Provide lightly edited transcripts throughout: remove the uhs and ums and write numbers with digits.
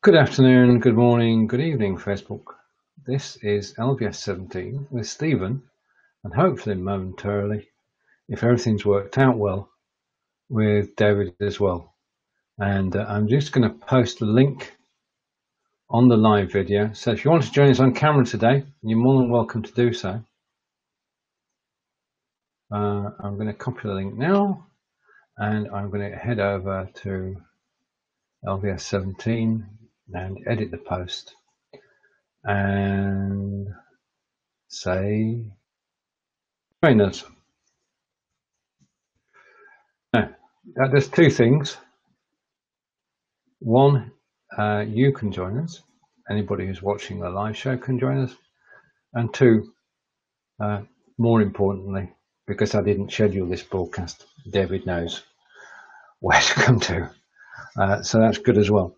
Good afternoon, good morning, good evening, Facebook. This is LVS17 with Steven, and hopefully momentarily, if everything's worked out well, with David as well. And I'm just going to post a link on the live video. So if you want to join us on camera today, you're more than welcome to do so. I'm going to copy the link now, and I'm going to head over to LVS17 and edit the post and say join us. Now, there's two things. One, you can join us. Anybody who's watching the live show can join us. And two, more importantly, because I didn't schedule this broadcast, David knows where to come to. So that's good as well.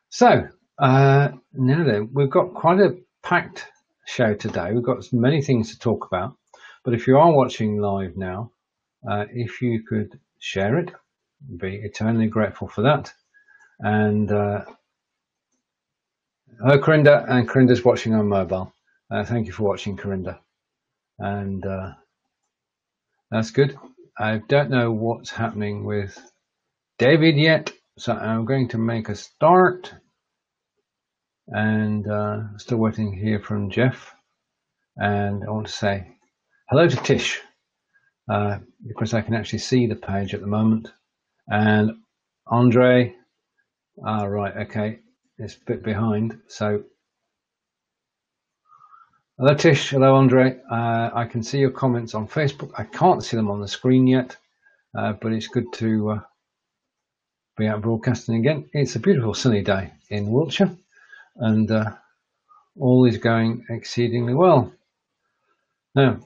So now then, we've got quite a packed show today. We've got many things to talk about. But if you are watching live now, if you could share it, I'd be eternally grateful for that. And hello, Corinda, and Corinda's watching on mobile. Thank you for watching, Corinda. And that's good. I don't know what's happening with David yet, so I'm going to make a start. And still waiting to hear from Jeff. And I want to say hello to Tish, because I can actually see the page at the moment. And Andre, right, okay, it's a bit behind. So hello Tish, hello Andre. I can see your comments on Facebook. I can't see them on the screen yet, but it's good to be out broadcasting again. It's a beautiful sunny day in Wiltshire, and all is going exceedingly well. Now,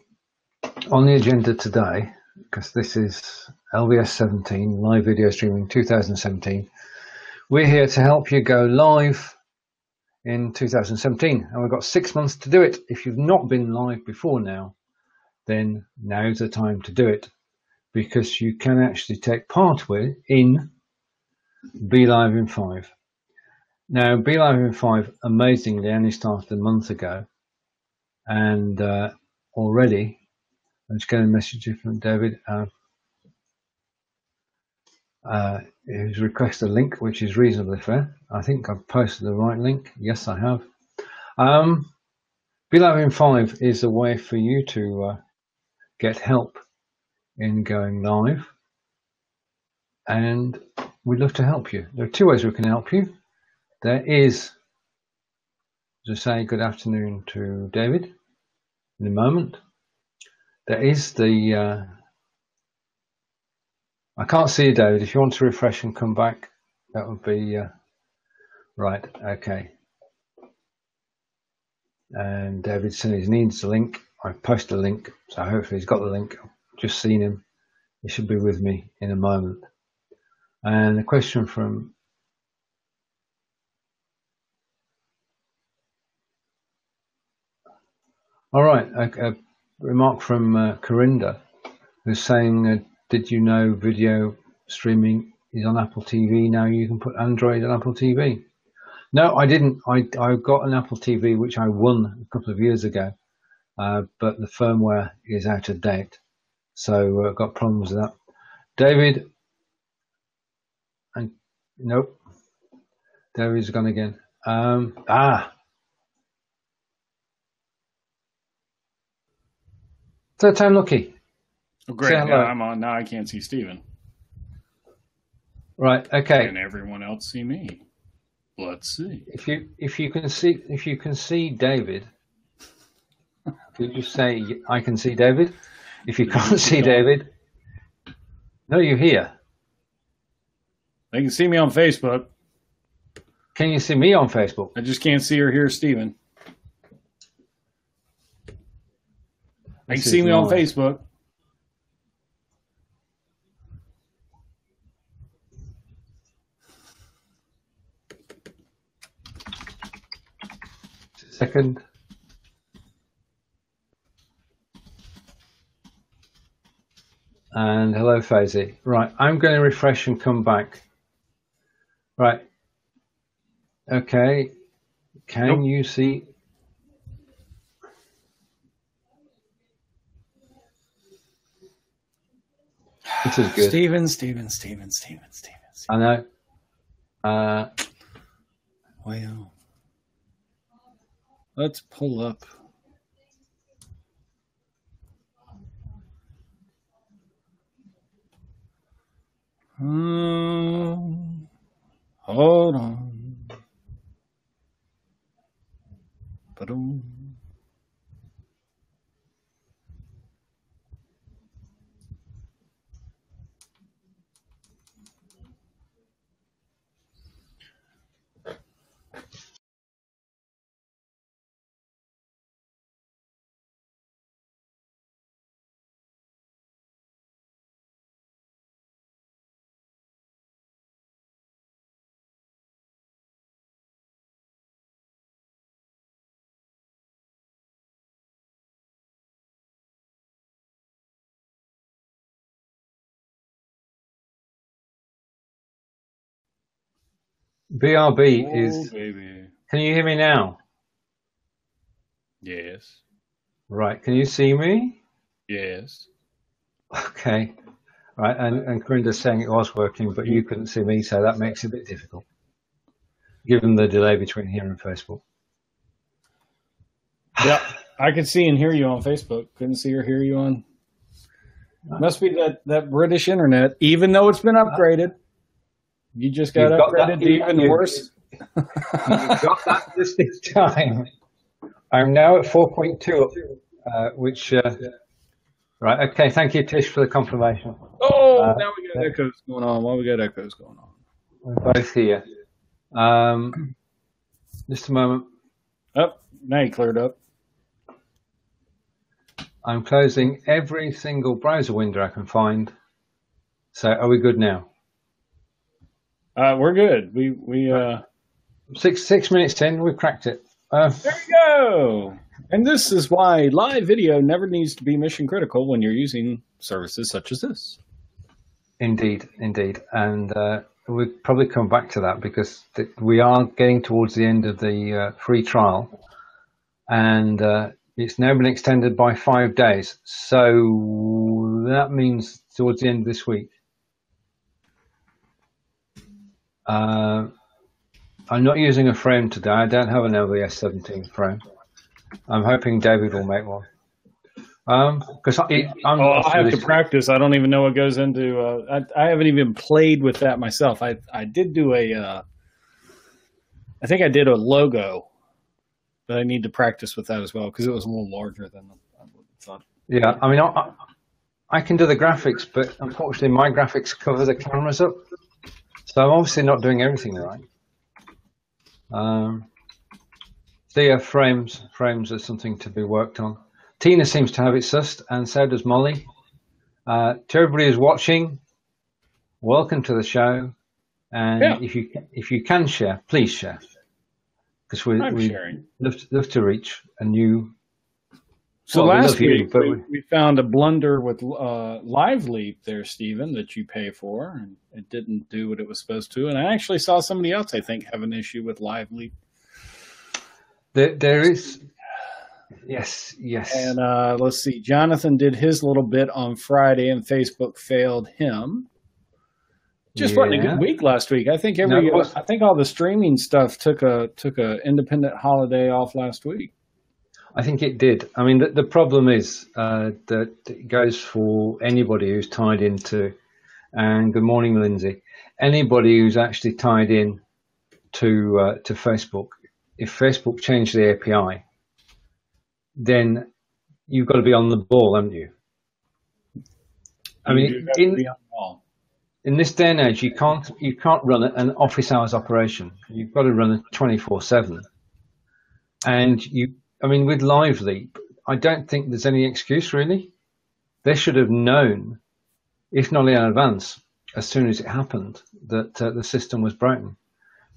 on the agenda today, because this is LVS17 live video streaming 2017, we're here to help you go live in 2017, and we've got 6 months to do it. If you've not been live before now, then now's the time to do it, because you can actually take part in Belive in 5. Now, Belive in 5 amazingly only started a month ago, and already I'm just getting a message from David who's requested a link, which is reasonably fair. I think I've posted the right link. Yes, I have. Belive in 5 is a way for you to get help in going live, and we'd love to help you. There are two ways we can help you. There is, to say good afternoon to David in a moment. There is the, I can't see you, David. If you want to refresh and come back, that would be, right, okay. And David said he needs the link. I've posted a link, so hopefully he's got the link. I've just seen him. He should be with me in a moment. And a question from all right, a remark from Corinda, who's saying, did you know video streaming is on Apple TV now? You can put Android on Apple TV. No, I didn't. I got an Apple TV, which I won a couple of years ago, but the firmware is out of date. So I've got problems with that. David, and nope, David's gone again. Third time lucky. Oh, great. Now I'm on. Now I can't see Steven. Right. Okay. And everyone else see me. Let's see. If you can see David, if you just say I can see David. If you can't see David, no, you're here. They can see me on Facebook. Can you see me on Facebook? I just can't see or hear Steven. They can see me on Facebook. Second. And hello, Faisy. Right, I'm going to refresh and come back. Right. Okay. Can you see? This is good. Steven. I know. Well, let's pull up. Hold on. Ba-dum. BRB is. Baby. Can you hear me now? Yes. Right. Can you see me? Yes. Okay. Right. And Corinda's saying it was working, but you couldn't see me, so that makes it a bit difficult, given the delay between here and Facebook. Yeah, I could see and hear you on Facebook. Couldn't see or hear you on. Must be that British internet, even though it's been upgraded. You just got upgraded to even worse. You got that this time. I'm now at 4.2, which. Right. Okay. Thank you, Tish, for the confirmation. Oh, now we got echoes going on. Why we got echoes going on? We're both here. Just a moment. Oh, now you cleared up. I'm closing every single browser window I can find. So, are we good now? We're good. We 6 minutes in, we've cracked it. There you go. And this is why live video never needs to be mission critical when you're using services such as this. Indeed. And we'll probably come back to that because we are getting towards the end of the free trial. And it's now been extended by 5 days. So that means towards the end of this week. I'm not using a frame today. I don't have an LVS17 frame. I'm hoping David will make one. Because I'll have to practice. I don't even know what goes into. I haven't even played with that myself. I did do I think I did a logo, but I need to practice with that as well because it was a little larger than I thought. Yeah, I mean, I can do the graphics, but unfortunately, my graphics cover the cameras up, so I'm obviously not doing everything right. So yeah, frames are something to be worked on. Tina seems to have it sussed, and so does Molly. To everybody who's watching, welcome to the show. And if you can share, please share, because we love to reach a new. So last week we found a blunder with Live Leap there, Steven, that you pay for, and it didn't do what it was supposed to. And I actually saw somebody else, I think, have an issue with Live Leap. There is. Yes. And let's see. Jonathan did his little bit on Friday, and Facebook failed him. Just wasn't a good week last week. I think I think all the streaming stuff took a independent holiday off last week. I think it did. I mean, the problem is that it goes for anybody who's tied into. And good morning, Lindsay. Anybody who's actually tied in to Facebook. If Facebook changed the API, then you've got to be on the ball, haven't you? I mean, in this day and age, you can't run an office hours operation. You've got to run it 24/7. And with Live Leap, I don't think there's any excuse really. They should have known, if not in advance, as soon as it happened, that the system was broken.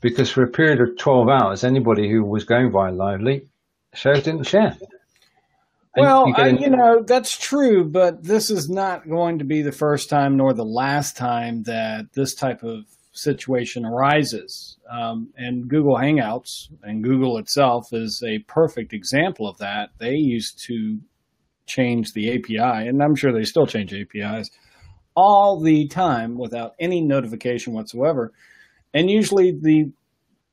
Because for a period of 12 hours, anybody who was going via Live Leap, shows didn't share. Well, that's true, but this is not going to be the first time nor the last time that this type of situation arises. And Google Hangouts and Google itself is a perfect example of that. They used to change the API, and I'm sure they still change APIs all the time without any notification whatsoever. And usually the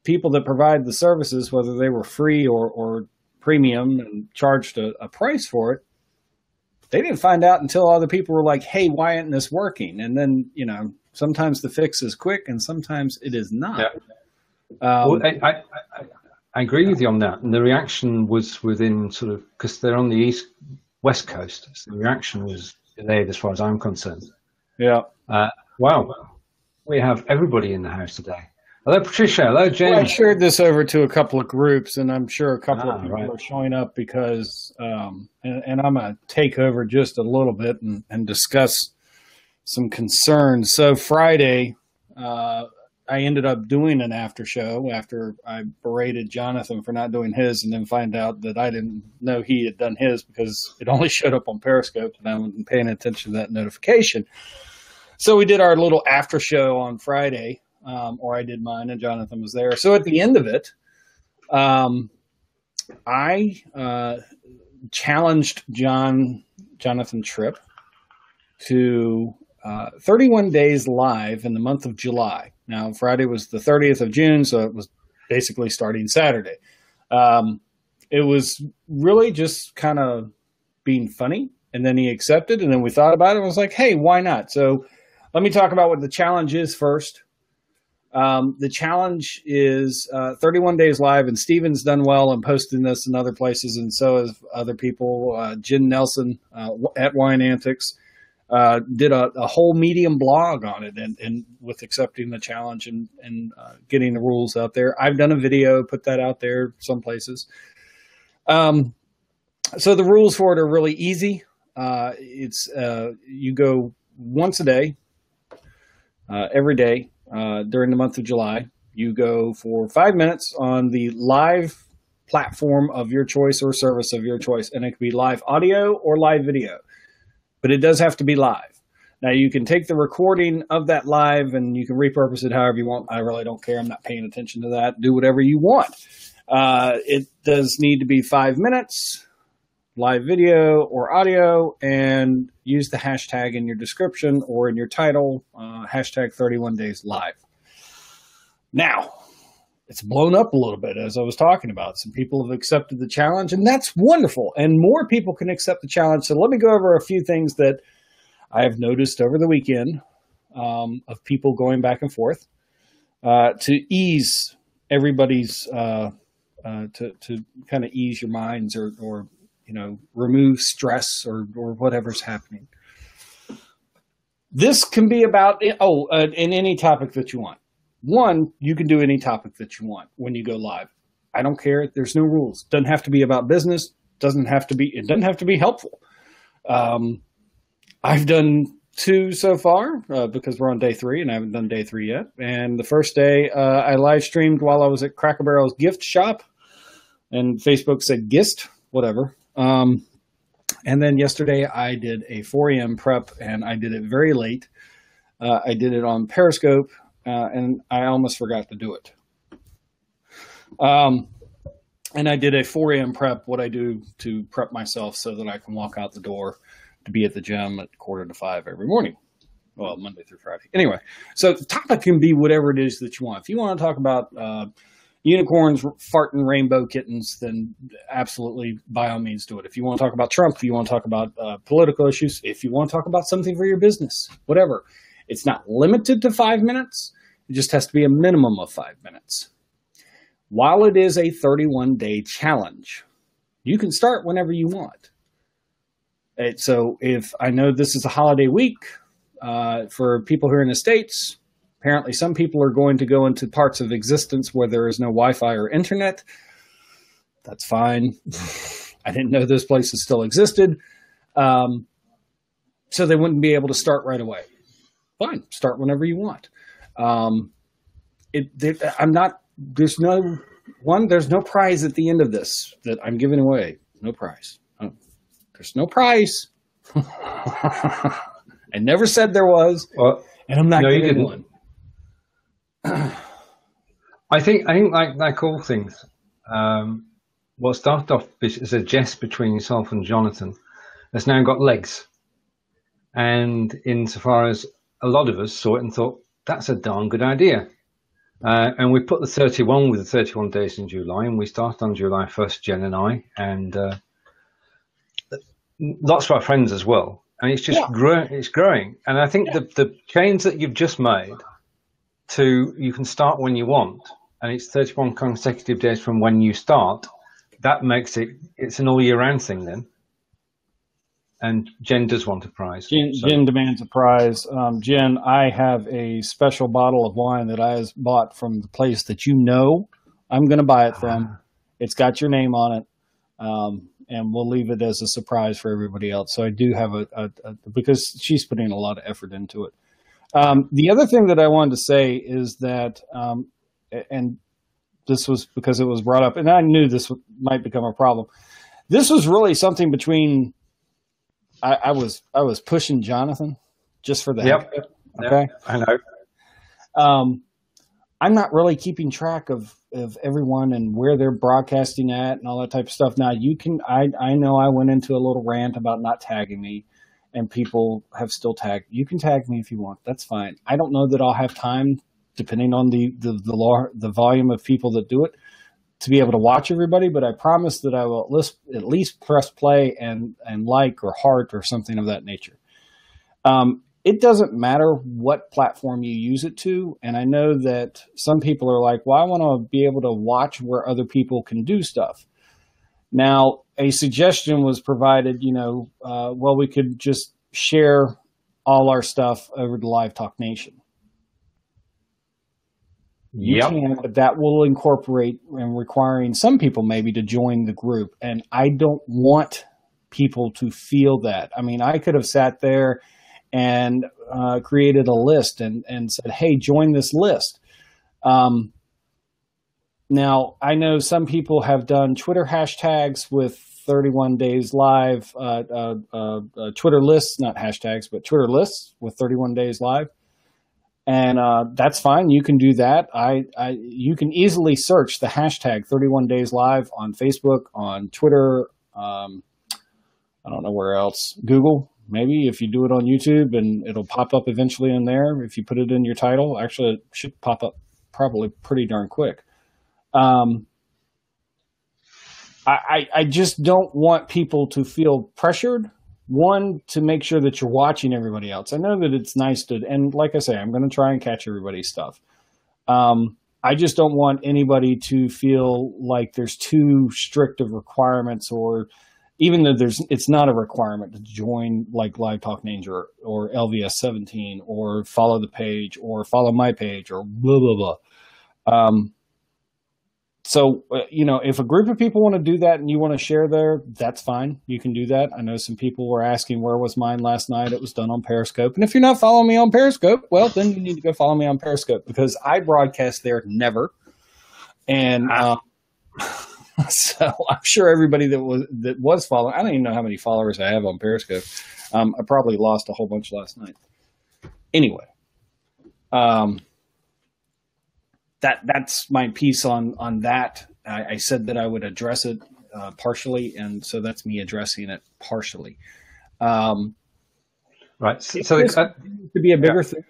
people that provide the services, whether they were free or premium and charged a price for it, they didn't find out until other people were like, hey, why isn't this working? And then, sometimes the fix is quick and sometimes it is not. Yeah. Well, I agree with you on that. And the reaction was within sort of, because they're on the West Coast, so the reaction was delayed as far as I'm concerned. Yeah. Wow. We have everybody in the house today. Hello, Patricia. Hello, James. Well, I shared this over to a couple of groups, and I'm sure a couple of people are showing up because, and I'm going to take over just a little bit and discuss some concerns. So Friday, I ended up doing an after show after I berated Jonathan for not doing his, and then find out that I didn't know he had done his because it only showed up on Periscope, and I wasn't paying attention to that notification. So we did our little after show on Friday. Or I did mine, and Jonathan was there. So at the end of it, I challenged Jonathan Tripp to 31 days live in the month of July. Now, Friday was the 30th of June, so it was basically starting Saturday. It was really just kind of being funny, and then he accepted, and then we thought about it and was like, hey, why not? So let me talk about what the challenge is first. The challenge is 31 days live, and Steven's done well in posting this in other places, and so have other people. Jen Nelson at Wine Antics did a whole Medium blog on it, and with accepting the challenge and getting the rules out there. I've done a video, put that out there some places. So the rules for it are really easy. It's you go once a day, every day. During the month of July, you go for 5 minutes on the live platform of your choice or service of your choice. And it could be live audio or live video, but it does have to be live. Now you can take the recording of that live and you can repurpose it however you want. I really don't care. I'm not paying attention to that. Do whatever you want. It does need to be 5 minutes, live video or audio, and use the hashtag in your description or in your title, hashtag 31 days live. Now, it's blown up a little bit, as I was talking about. Some people have accepted the challenge, and that's wonderful. And more people can accept the challenge. So let me go over a few things that I have noticed over the weekend of people going back and forth to ease everybody's, to kind of ease your minds or remove stress or whatever's happening. This can be about, in any topic that you want. One, you can do any topic that you want when you go live. I don't care. There's no rules. Doesn't have to be about business. It doesn't have to be helpful. I've done 2 so far because we're on day 3 and I haven't done day 3 yet. And the first day I live streamed while I was at Cracker Barrel's gift shop, and Facebook said gist, whatever. And then yesterday I did a 4 a.m. prep, and I did it very late. I did it on Periscope, and I almost forgot to do it. And I did a 4 a.m. prep, what I do to prep myself so that I can walk out the door to be at the gym at 4:45 every morning. Well, Monday through Friday. Anyway, so the topic can be whatever it is that you want. If you want to talk about unicorns farting rainbow kittens, then absolutely, by all means, do it. If you want to talk about Trump, if you want to talk about political issues, if you want to talk about something for your business, whatever. It's not limited to 5 minutes. It just has to be a minimum of 5 minutes. While it is a 31-day challenge, you can start whenever you want. So if I know this is a holiday week for people here in the States, apparently some people are going to go into parts of existence where there is no Wi-Fi or internet. That's fine. I didn't know those places still existed. So they wouldn't be able to start right away. Fine. Start whenever you want. There's no prize at the end of this that I'm giving away. No prize. There's no prize. I never said there was. Well, and I'm not giving one. I think like all things, what started off as a jest between yourself and Jonathan has now got legs. And insofar as a lot of us saw it and thought, that's a darn good idea. And we put the 31 with the 31 days in July, and we started on July 1st, Jen and I, and lots of our friends as well. And it's just it's growing. And I think the change that you've just made to you can start when you want, and it's 31 consecutive days from when you start, that makes it's an all year round thing then. And Jen does want a prize. Jen demands a prize. Jen, I have a special bottle of wine that I bought from the place that you know I'm going to buy it from. It's got your name on it, and we'll leave it as a surprise for everybody else. So I do have because she's putting a lot of effort into it. The other thing that I wanted to say is that, and this was because it was brought up, and I knew this might become a problem. This was really something between... I was pushing Jonathan just for the heck of it. Okay. Yep, I know. I'm not really keeping track of everyone and where they're broadcasting at and all that type of stuff. Now I know I went into a little rant about not tagging me, and people have still tagged. You can tag me if you want. That's fine. I don't know that I'll have time, depending on the volume of people that do it, to be able to watch everybody, but I promise that I will at least press play and like or heart or something of that nature. It doesn't matter what platform you use it to, and I know that some people are like, well, I want to be able to watch where other people can do stuff. Now, a suggestion was provided, well, we could just share all our stuff over to Live Talk Nation. Yep. But that will incorporate and requiring some people maybe to join the group. And I don't want people to feel that. I mean, I could have sat there and created a list and said, hey, join this list. Now, I know some people have done Twitter hashtags with 31 days live, Twitter lists, not hashtags, but Twitter lists with 31 days live. And that's fine. You can do that. You can easily search the hashtag 31 days live on Facebook, on Twitter. I don't know where else. Google, maybe, if you do it on YouTube, and it'll pop up eventually in there. If you put it in your title, actually, it should pop up probably pretty darn quick. I just don't want people to feel pressured. One, to make sure that you're watching everybody else. I know that it's nice to, and like I say, I'm going to try and catch everybody's stuff. I just don't want anybody to feel like there's too strict of requirements, or even though it's not a requirement to join like Live Talk Ninja or LVS17 or follow the page or follow my page or blah, blah, blah. So, if a group of people want to do that and you want to share there, that's fine. You can do that. I know some people were asking where was mine last night. It was done on Periscope. And if you're not following me on Periscope, well, then you need to go follow me on Periscope, because I broadcast there never. And so I'm sure everybody that was following, I don't even know how many followers I have on Periscope. I probably lost a whole bunch last night. Anyway, that's my piece on that. I said that I would address it partially, and so that's me addressing it partially. Right. So this continues to be a bigger thing.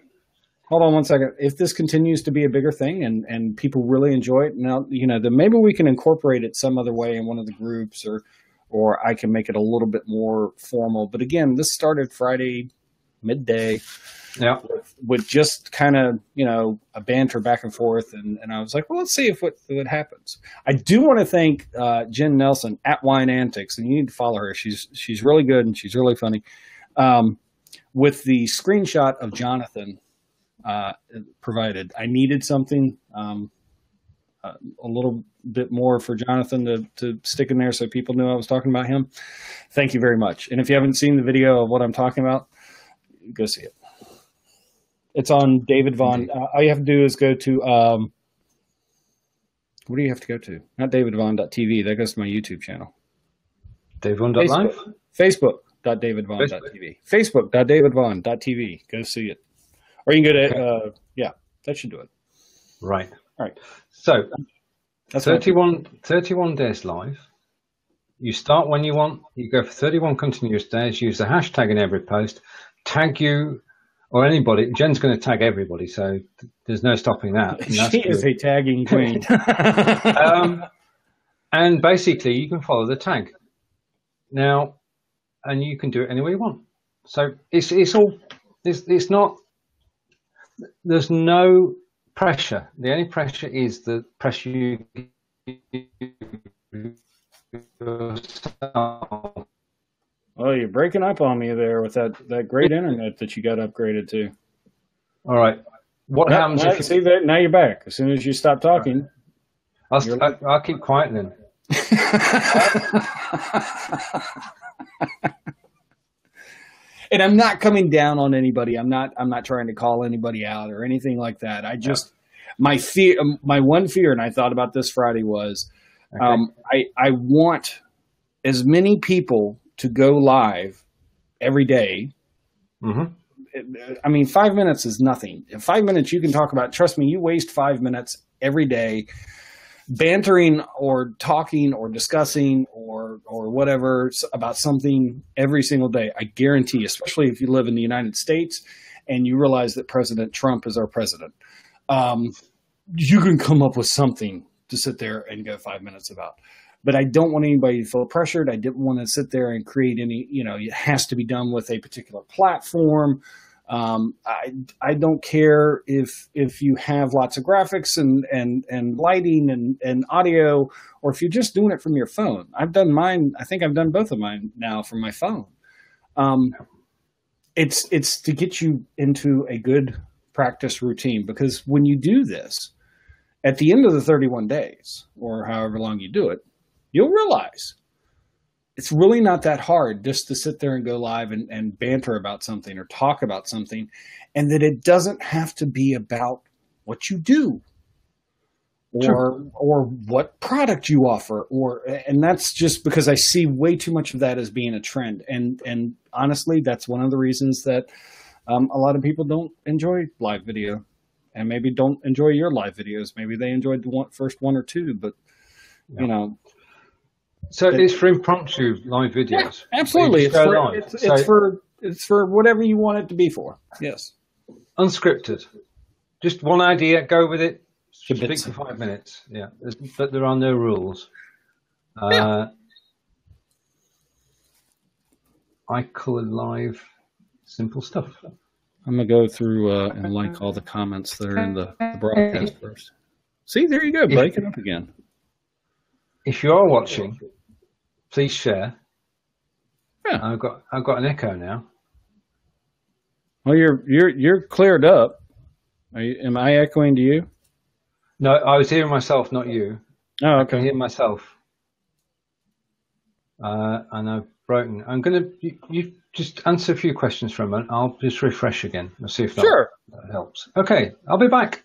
Hold on one second. If this continues to be a bigger thing and people really enjoy it, now then maybe we can incorporate it some other way in one of the groups, or I can make it a little bit more formal. But again, this started Friday midday. Yeah, with just kind of, a banter back and forth. And I was like, well, let's see what happens. I do want to thank Jen Nelson at Wine Antics, and you need to follow her. She's really good and she's really funny. With the screenshot of Jonathan provided, I needed something a little bit more for Jonathan to stick in there so people knew I was talking about him. Thank you very much. And if you haven't seen the video of what I'm talking about, go see it. It's on David Vaughan. All you have to do is go to, what do you have to go to? Not davidvaughan.tv. That goes to my YouTube channel. DavidVaughan.live? Facebook.davidvaughan.tv. Facebook.davidvaughan.tv. Go see it. Or you can go to, that should do it. Right. Right. So That's 31 days live. You start when you want. You go for 31 continuous days. Use the hashtag in every post. Tag you or anybody. Jen's going to tag everybody, so there's no stopping that. And that's she is good. a tagging queen. And basically, you can follow the tag now, and you can do it any way you want. So it's not. There's no pressure. The only pressure is the pressure you give yourself. Oh, you're breaking up on me there with that great internet that you got upgraded to. All right. What happens if you see that? Now you're back. As soon as you stop talking, I'll keep quiet then. And I'm not coming down on anybody. I'm not trying to call anybody out or anything like that. I just my one fear, and I thought about this Friday was, I want as many people to go live every day. Mm-hmm. I mean, 5 minutes is nothing. In 5 minutes, you can talk about, trust me, you waste 5 minutes every day bantering or talking or discussing or whatever about something every single day. I guarantee, especially if you live in the United States and you realize that President Trump is our president, you can come up with something to sit there and go 5 minutes about. But I don't want anybody to feel pressured. I didn't want to sit there and create any, it has to be done with a particular platform. I don't care if you have lots of graphics and lighting and audio, or if you're just doing it from your phone. I've done mine. I think I've done both of mine now from my phone. It's to get you into a good practice routine, because when you do this at the end of the 31 days or however long you do it, you'll realize it's really not that hard just to sit there and go live and banter about something or talk about something, and that it doesn't have to be about what you do or what product you offer, and that's just because I see way too much of that as being a trend. And honestly, that's one of the reasons that a lot of people don't enjoy live video, and maybe don't enjoy your live videos. Maybe they enjoyed the first one or two, but So it's for impromptu live videos. Yeah, absolutely. It's for whatever you want it to be for. Yes. Unscripted. Just one idea, go with it. Speak for 5 minutes. Yeah. But there are no rules. I colored live, simple stuff. I'm going to go through and like all the comments that are in the broadcast first. See, there you go, breaking up again. If you are watching, please share. Yeah. I've got an echo now. Well, you're cleared up. Am I echoing to you? No, I was hearing myself, not you. Oh, okay. I can hear myself. And I've broken. I'm going to you just answer a few questions for a moment. I'll just refresh again. I'll see if that helps. Okay, I'll be back.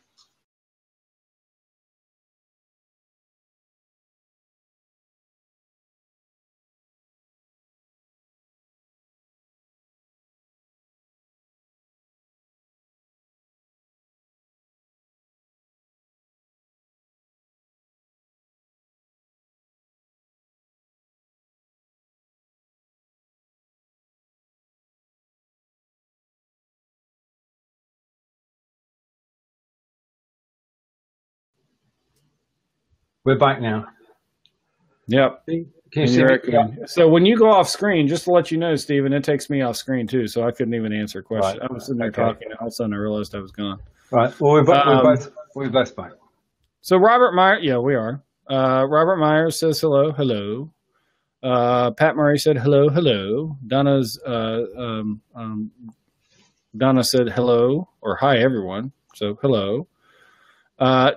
We're back now. Yep. Can you see me? So when you go off screen, just to let you know, Steven, it takes me off screen too, so I couldn't even answer a question. Right. I was sitting there talking, and all of a sudden I realized I was gone. Right. Well, we're both back. So Robert Meyer, yeah, we are. Robert Myers says hello. Pat Murray said hello. Donna said hello, or hi everyone. So hello.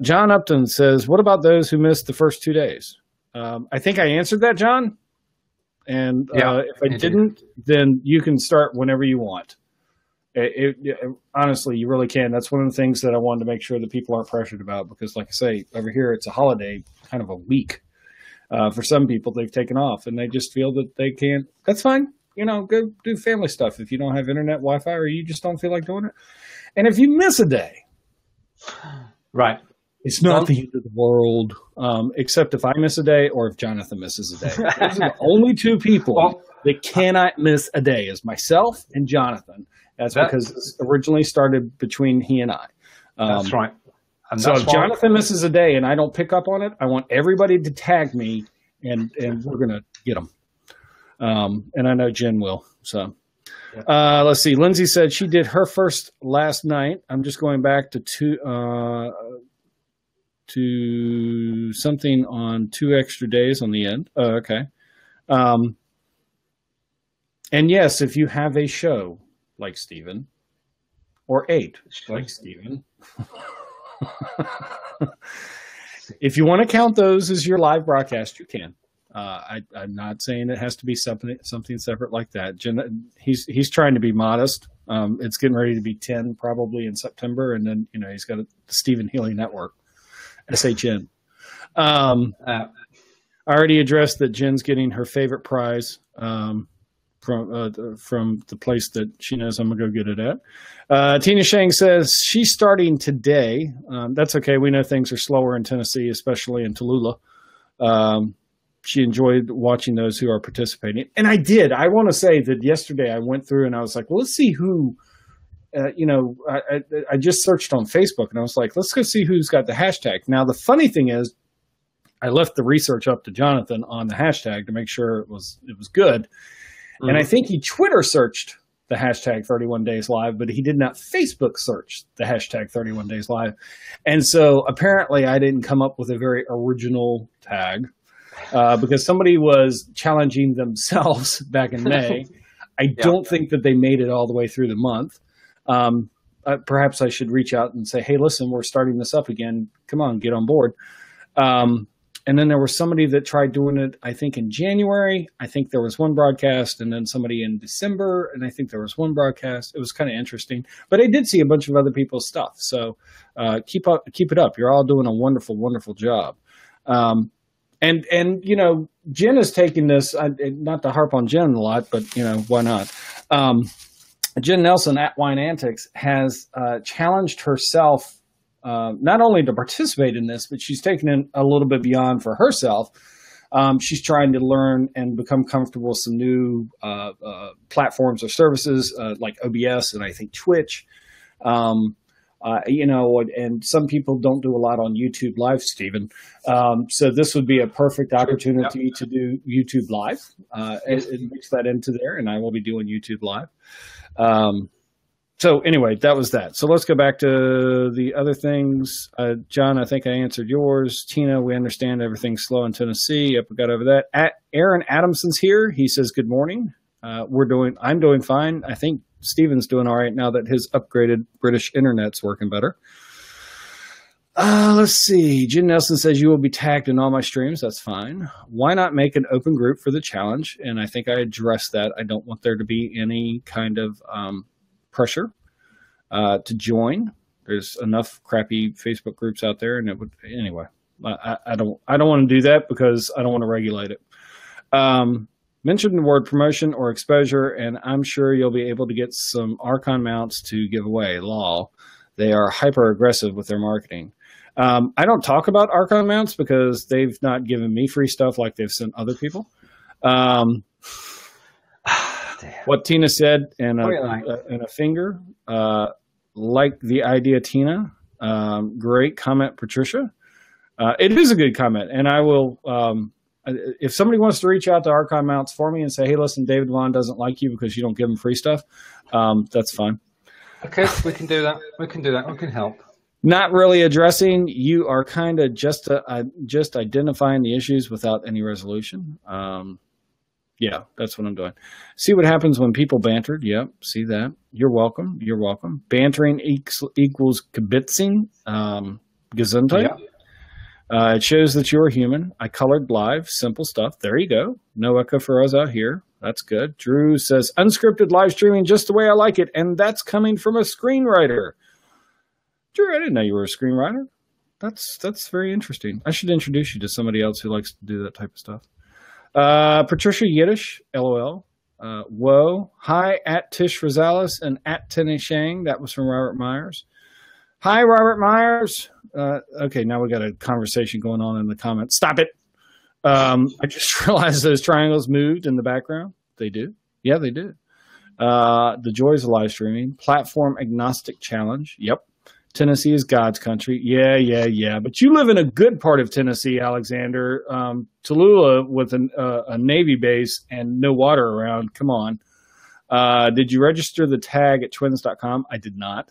John Upton says, what about those who missed the first 2 days? I think I answered that, John. And if I didn't, then you can start whenever you want. Honestly, you really can. That's one of the things that I wanted to make sure that people aren't pressured about, because like I say, over here, it's a holiday, kind of a week. For some people, they've taken off and they just feel that they can't. That's fine. Go do family stuff if you don't have internet, Wi-Fi, or you just don't feel like doing it. And if you miss a day, right, It's not the end of the world, except if I miss a day or if Jonathan misses a day. Those are the only two people that cannot miss a day, is myself and Jonathan. That's because it originally started between he and I. That's right. And so if Jonathan misses a day and I don't pick up on it, I want everybody to tag me, and we're going to get them. And I know Jen will. So let's see. Lindsay said she did her first last night. I'm just going back to something on 2 extra days on the end. Oh, okay. And yes, if you have a show like Steven, or 8 like Steven, if you want to count those as your live broadcast, you can. I'm not saying it has to be something separate like that. He's trying to be modest. It's getting ready to be 10 probably in September, and then he's got the Steven Healey Network, SHN. I already addressed that Jen's getting her favorite prize from the place that she knows I'm gonna go get it at. Tina Shang says she's starting today. That's okay. We know things are slower in Tennessee, especially in Tallulah. She enjoyed watching those who are participating, and I did. I want to say that yesterday I went through and I was like, well, let's see who. I just searched on Facebook and I was like, let's go see who's got the hashtag. Now the funny thing is, I left the research up to Jonathan on the hashtag to make sure it was good. And I think he Twitter searched the hashtag 31 Days Live, but he did not Facebook search the hashtag 31 Days Live. And so apparently I didn't come up with a very original tag because somebody was challenging themselves back in May. I don't think that they made it all the way through the month. Perhaps I should reach out and say, hey, listen, we're starting this up again. Come on, get on board. And then there was somebody that tried doing it, I think, in January. I think there was one broadcast, and then somebody in December, and I think there was one broadcast. It was kind of interesting. But I did see a bunch of other people's stuff. So keep it up. You're all doing a wonderful, wonderful job. And Jen has taken this, not to harp on Jen a lot, but, why not? Jen Nelson at Wine Antics has challenged herself not only to participate in this, but she's taken it a little bit beyond for herself. She's trying to learn and become comfortable with some new platforms or services like OBS and I think Twitch. And some people don't do a lot on YouTube Live, Steven. So this would be a perfect opportunity to do YouTube Live. It mix that into there, and I will be doing YouTube Live. So anyway, that was that. So let's go back to the other things. John, I think I answered yours. Tina, we understand everything's slow in Tennessee. Yep, we got over that. Aaron Adamson's here. He says, good morning. I'm doing fine. I think Steven's doing all right now that his upgraded British internet's working better. Let's see. Jen Nelson says you will be tagged in all my streams. That's fine. Why not make an open group for the challenge? And I think I addressed that. I don't want there to be any kind of pressure to join. There's enough crappy Facebook groups out there, and it would anyway. I don't want to do that because I don't want to regulate it. Mention the word promotion or exposure, and I'm sure you'll be able to get some Archon mounts to give away. Lol. They are hyper aggressive with their marketing. I don't talk about Archon mounts because they've not given me free stuff like they've sent other people. What Tina said and a finger, like the idea, Tina. Great comment, Patricia. It is a good comment, and I will. If somebody wants to reach out to Archon Mounts for me and say, hey, listen, David Vaughan doesn't like you because you don't give him free stuff, that's fine. Okay, we can do that. We can help. Not really addressing. You are kind of just identifying the issues without any resolution. Yeah, that's what I'm doing. See what happens when people bantered. Yep, see that. You're welcome. You're welcome. Bantering equals kibitzing. Gesundheit. Yeah. It shows that you're human. I colored Belive. Simple stuff. There you go. No echo for us out here. That's good. Drew says, unscripted live streaming just the way I like it, and that's coming from a screenwriter. Drew, I didn't know you were a screenwriter. That's very interesting. I should introduce you to somebody else who likes to do that type of stuff. Patricia Yiddish, LOL. Whoa. Hi, at Tish Rosales and at Tenny Shang. That was from Robert Myers. Hi, Robert Myers. Okay, now we got a conversation going on in the comments. Stop it. I just realized those triangles moved in the background. They do. Yeah, they do. The joys of live streaming. Platform agnostic challenge. Yep. Tennessee is God's country. Yeah. But you live in a good part of Tennessee, Alexander. Tallulah with a Navy base and no water around. Come on. Did you register the tag at twins.com? I did not.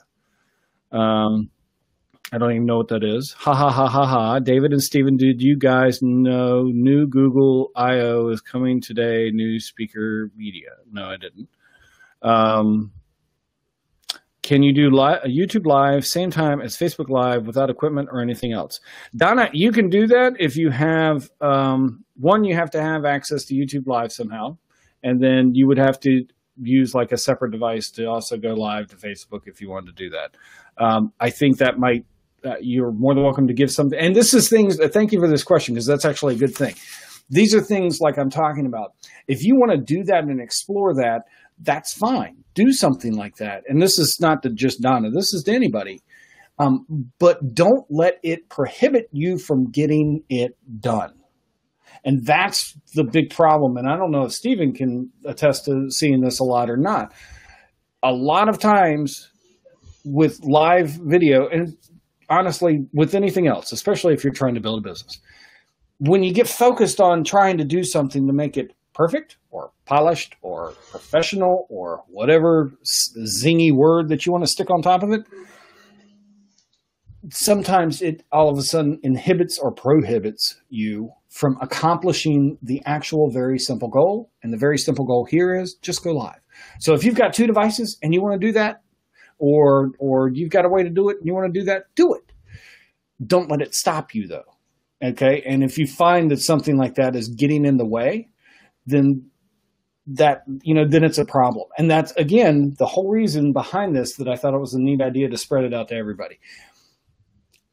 I don't even know what that is. Ha ha ha ha ha. David and Steven, did you guys know new Google I/O is coming today? New speaker media. No, I didn't. Can you do YouTube Live same time as Facebook Live without equipment or anything else? Donna, you can do that if you have, one, you have to have access to YouTube Live somehow. And then you would have to use like a separate device to also go live to Facebook if you wanted to do that. I think that might, you're more than welcome to give something. And this is things, thank you for this question, because that's actually a good thing. These are things like I'm talking about. If you want to do that and explore that, that's fine. Do something like that. And this is not to just Donna. This is to anybody. But don't let it prohibit you from getting it done. And that's the big problem. And I don't know if Steven can attest to seeing this a lot or not. A lot of times with live video, and honestly, with anything else, especially if you're trying to build a business, when you get focused on trying to do something to make it perfect or polished or professional or whatever zingy word that you want to stick on top of it, sometimes it all of a sudden inhibits or prohibits you from accomplishing the actual very simple goal. And the very simple goal here is just go live. So if you've got 2 devices and you want to do that, or you've got a way to do it and you want to do that, do it. Don't let it stop you though. Okay. And if you find that something like that is getting in the way, then then it's a problem. And that's, again, the whole reason behind this, that I thought it was a neat idea to spread it out to everybody.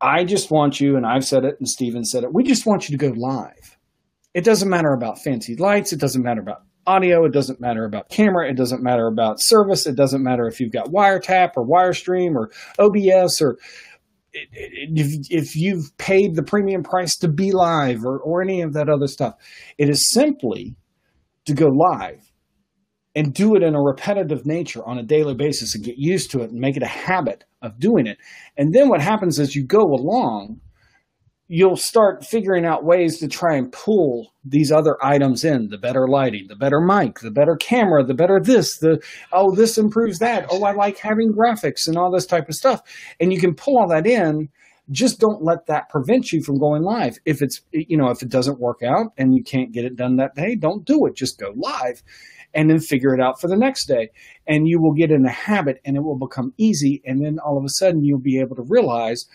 I just want you, and I've said it and Steven said it, we just want you to go live. It doesn't matter about fancy lights. It doesn't matter about audio. It doesn't matter about camera. It doesn't matter about service. It doesn't matter if you've got wiretap or wirestream or OBS or if you've paid the premium price to be live or any of that other stuff. It is simply to go live and do it in a repetitive nature on a daily basis and get used to it and make it a habit of doing it. And then what happens as you go along, you'll start figuring out ways to try and pull these other items in, the better lighting, the better mic, the better camera, the better this, this improves that. Oh, I like having graphics and all this type of stuff. And you can pull all that in. Just don't let that prevent you from going live. If if it doesn't work out and you can't get it done that day, don't do it. Just go live and then figure it out for the next day. And you will get in a habit and it will become easy. And then all of a sudden you'll be able to realize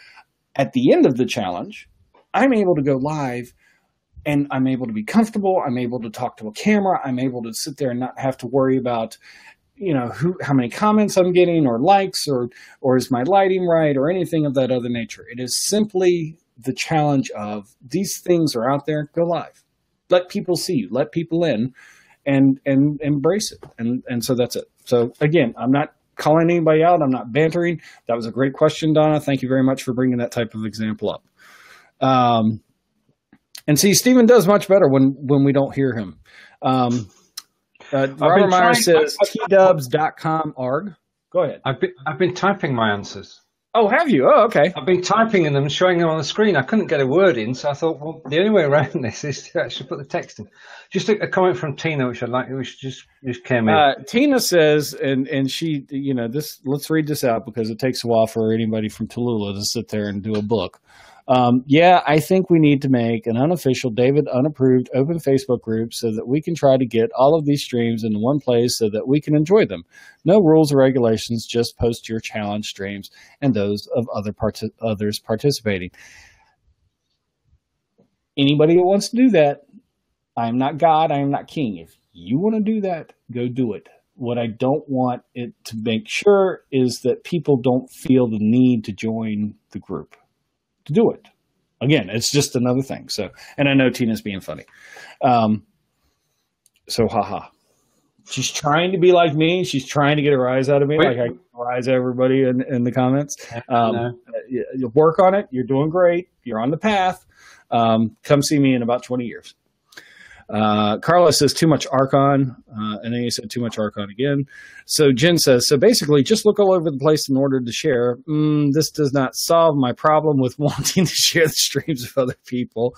at the end of the challenge, I'm able to go live and I'm able to be comfortable. I'm able to talk to a camera. I'm able to sit there and not have to worry about, how many comments I'm getting or likes or is my lighting right or anything of that other nature. It is simply the challenge of these things are out there, go live. Let people see you, let people in and embrace it. And so that's it. So again, I'm not calling anybody out. I'm not bantering. That was a great question, Donna. Thank you very much for bringing that type of example up. And see, Steven does much better when we don't hear him. Robert Meyer says tdubs.com.org. Go ahead. I've been typing my answers. Oh, have you? Oh, okay. I've been typing in them and showing them on the screen. I couldn't get a word in, so I thought, well, the only way around this is to actually put the text in. Just a comment from Tina, which just came in. Tina says, and she, this. Let's read this out because it takes a while for anybody from Tallulah to sit there and do a book. Yeah, I think we need to make an unofficial, David unapproved, open Facebook group so that we can try to get all of these streams into one place so that we can enjoy them. No rules or regulations, just post your challenge streams and those of others participating. Anybody who wants to do that, I am not God, I am not king. If you want to do that, go do it. What I don't want it to make sure is that people don't feel the need to join the group. To do it. Again, it's just another thing. So, and I know Tina's being funny. So, haha. She's trying to be like me. She's trying to get a rise out of me. Like I rise everybody in the comments. I you work on it. You're doing great. You're on the path. Come see me in about 20 years. Carlos says too much Archon, and then he said too much Archon again. So Jen says, so basically just look all over the place in order to share. This does not solve my problem with wanting to share the streams of other people.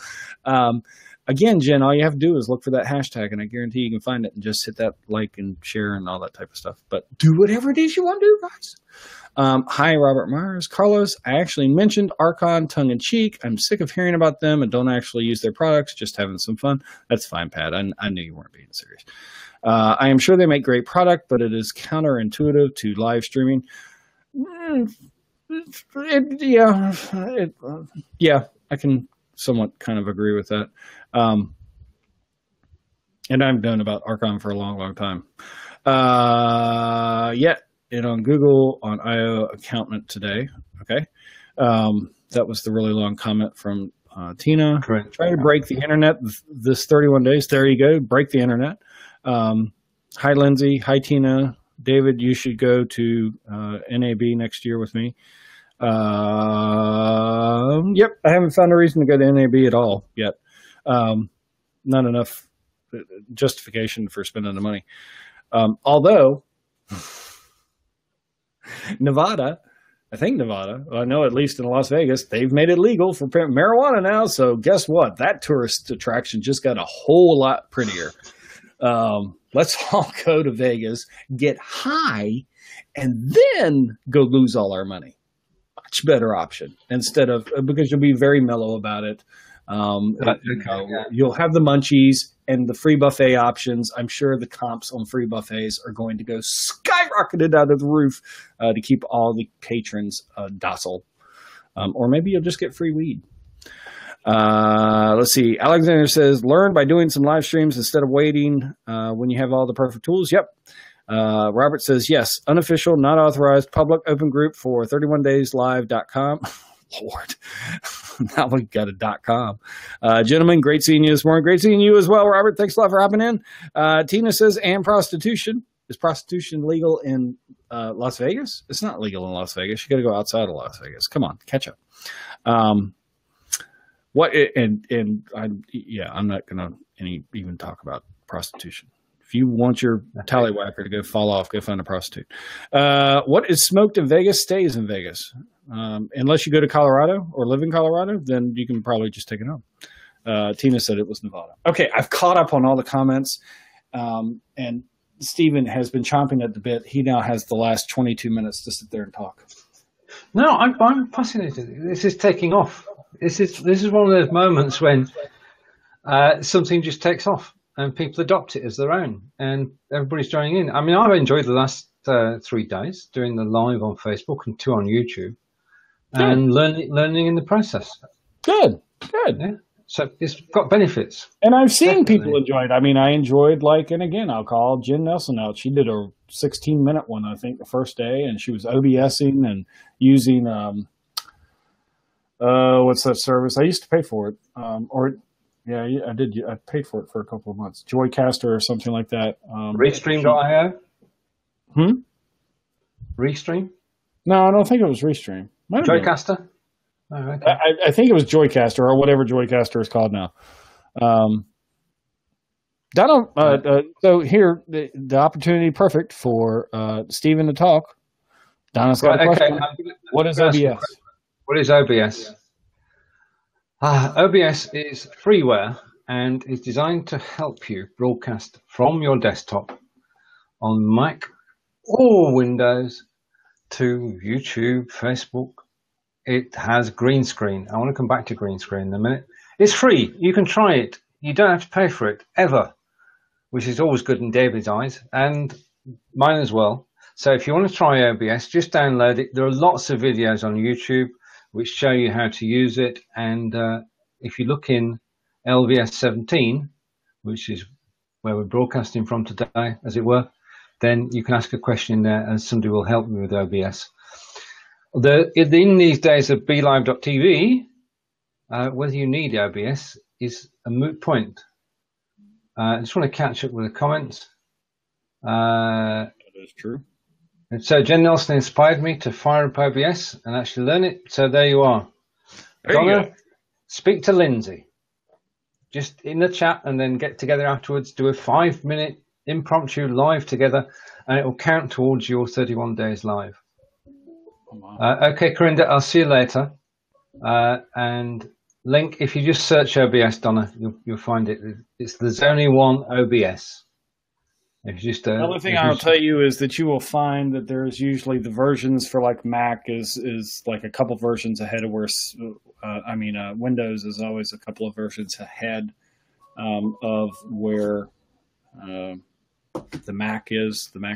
Again, Jen, all you have to do is look for that hashtag, and I guarantee you can find it and just hit that like and share and all that type of stuff. But do whatever it is you want to do, guys. Hi, Robert Myers. Carlos, I actually mentioned Archon tongue-in-cheek. I'm sick of hearing about them and don't actually use their products, just having some fun. That's fine, Pat. I knew you weren't being serious. I am sure they make great product, but it is counterintuitive to live streaming. Yeah, I can somewhat kind of agree with that. And I've known about Archon for a long, long time. And on Google on IO Accountant today. Okay. That was the really long comment from Tina. Correct. Try to break the internet this 31 days. There you go. Break the internet. Hi, Lindsay. Hi, Tina. David, you should go to NAB next year with me. Yep. I haven't found a reason to go to NAB at all yet. Not enough justification for spending the money. Although Nevada, I know at least in Las Vegas, they've made it legal for marijuana now. So guess what? That tourist attraction just got a whole lot prettier. Let's all go to Vegas, get high, and then go lose all our money. Much better option instead of, because you'll be very mellow about it. You'll have the munchies and the free buffet options. I'm sure the comps on free buffets are going to go skyrocketed out of the roof to keep all the patrons docile. Or maybe you'll just get free weed. Let's see. Alexander says, learn by doing some live streams instead of waiting when you have all the perfect tools. Yep. Robert says, yes, unofficial, not authorized, public open group for 31dayslive.com. Lord, now we got a .com. Gentlemen, great seeing you this morning. Great seeing you as well, Robert. Thanks a lot for hopping in. Tina says, and prostitution. Is prostitution legal in Las Vegas? It's not legal in Las Vegas. You got to go outside of Las Vegas. Come on, catch up. I'm not going to even talk about prostitution. If you want your tallywhacker to go fall off, go find a prostitute. What is smoked in Vegas stays in Vegas. Unless you go to Colorado or live in Colorado, then you can probably just take it home. Tina said it was Nevada. Okay, I've caught up on all the comments, and Steven has been chomping at the bit. He now has the last 22 minutes to sit there and talk. No, I'm fascinated. This is taking off. This is one of those moments when something just takes off and people adopt it as their own, and everybody's joining in. I mean, I've enjoyed the last 3 days doing the live on Facebook and 2 on YouTube. And learning in the process. Good. Yeah. So it's got benefits. And I've seen people enjoy it. I mean, I enjoyed and again, I'll call Jen Nelson out. She did a 16-minute one, I think, the first day, and she was OBSing and using, what's that service? I used to pay for it. I did. I paid for it for a couple of months. Joycaster or something like that. Restream.io? Restream? No, I don't think it was Restream. Joycaster? Oh, okay. I think it was Joycaster or whatever Joycaster is called now. So here, the opportunity perfect for Steven to talk. Donna's got a question. What is OBS? What is OBS? OBS is freeware and is designed to help you broadcast from your desktop on Mac or Windows to YouTube, Facebook. It has green screen. I want to come back to green screen in a minute. It's free. You can try it. You don't have to pay for it ever, which is always good in David's eyes and mine as well. So if you want to try OBS, just download it. There are lots of videos on YouTube which show you how to use it. And if you look in LVS17, which is where we're broadcasting from today, as it were, then you can ask a question in there and somebody will help you with OBS. In these days of Belive.tv, whether you need OBS is a moot point. I just want to catch up with the comments. That is true. And so Jen Nelson inspired me to fire up OBS and actually learn it. So there you are. There you Donna, go. speak to Lindsay. Just in the chat and then get together afterwards. Do a 5-minute impromptu live together and it will count towards your 31 days live. Okay, Corinda, I'll see you later. And link, if you just search OBS, Donna, you'll find it. There's only one OBS. If you just, Another thing I'll tell you is that you will find that there's usually the versions for like Mac is like a couple versions ahead of where, Windows is always a couple of versions ahead of where the Mac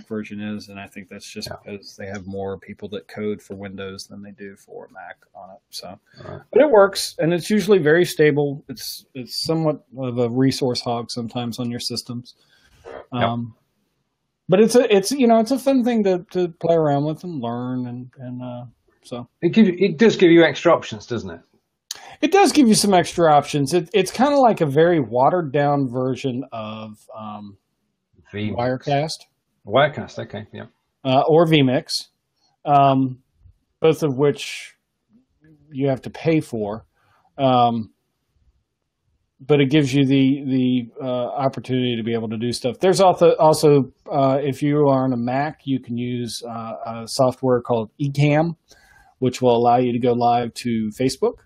version is. And I think that's just because they have more people that code for Windows than they do for Mac on it. So, but it works and it's usually very stable. It's somewhat of a resource hog sometimes on your systems. But it's a fun thing to play around with and learn and so it does give you extra options, doesn't it? It does give you some extra options. It's kind of like a very watered down version of Wirecast. Wirecast, okay, yeah. Or vMix, both of which you have to pay for. But it gives you the opportunity to be able to do stuff. There's also if you are on a Mac, you can use a software called Ecamm, which will allow you to go live to Facebook.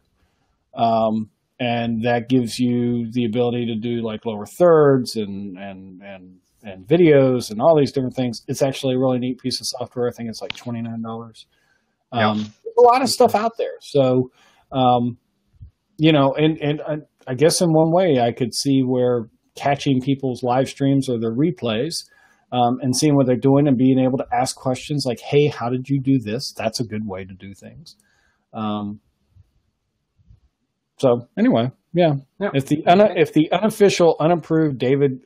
And that gives you the ability to do like lower thirds and videos and all these different things. It's actually a really neat piece of software. I think it's like $29. There's a lot of stuff out there. So, and I guess in one way I could see where catching people's live streams or their replays and seeing what they're doing and being able to ask questions like, hey, how did you do this? That's a good way to do things. So anyway, yeah. If the unofficial, unapproved David